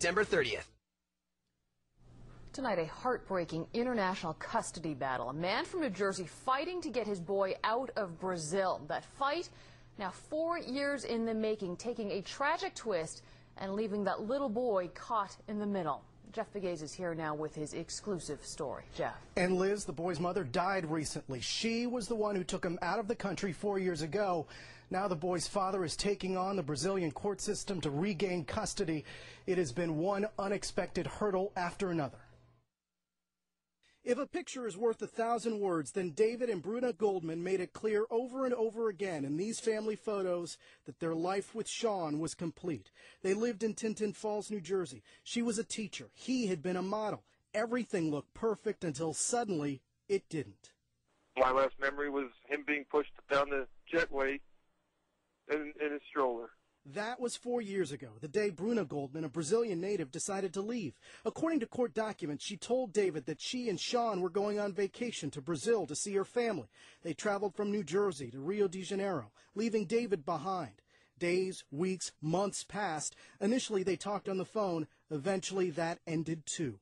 September 30th. Tonight, a heartbreaking international custody battle. A man from New Jersey fighting to get his boy out of Brazil. That fight, now 4 years in the making, taking a tragic twist and leaving that little boy caught in the middle. Jeff Pegues is here now with his exclusive story. Jeff. And Liz, the boy's mother, died recently. She was the one who took him out of the country 4 years ago. Now the boy's father is taking on the Brazilian court system to regain custody. It has been one unexpected hurdle after another. If a picture is worth 1,000 words, then David and Bruna Goldman made it clear over and over again in these family photos that their life with Sean was complete. They lived in Tinton Falls, New Jersey. She was a teacher. He had been a model. Everything looked perfect until suddenly it didn't. My last memory was him being pushed down the jetway in a stroller. That was 4 years ago, the day Bruna Goldman, a Brazilian native, decided to leave. According to court documents, she told David that she and Sean were going on vacation to Brazil to see her family. They traveled from New Jersey to Rio de Janeiro, leaving David behind. Days, weeks, months passed. Initially, they talked on the phone. Eventually, that ended too.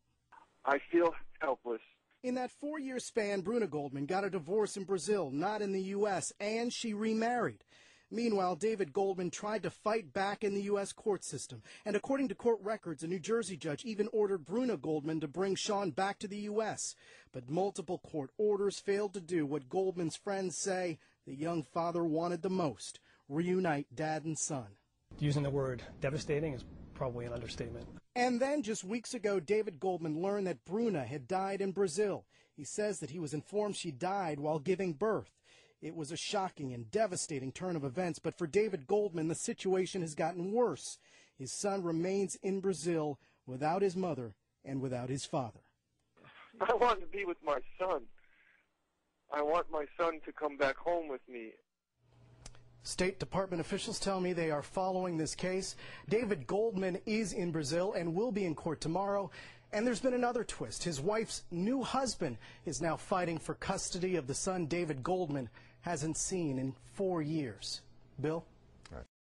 I feel helpless. In that 4-year span, Bruna Goldman got a divorce in Brazil, not in the U.S., and she remarried. Meanwhile, David Goldman tried to fight back in the U.S. court system. And according to court records, a New Jersey judge even ordered Bruna Goldman to bring Sean back to the U.S. But multiple court orders failed to do what Goldman's friends say the young father wanted the most: reunite dad and son. Using the word devastating is probably an understatement. And then just weeks ago, David Goldman learned that Bruna had died in Brazil. He says that he was informed she died while giving birth. It was a shocking and devastating turn of events, but for David Goldman, the situation has gotten worse. His son remains in Brazil without his mother and without his father. I want to be with my son. I want my son to come back home with me. State Department officials tell me they are following this case. David Goldman is in Brazil and will be in court tomorrow. And there's been another twist. His wife's new husband is now fighting for custody of the son David Goldman hasn't seen in 4 years. Bill?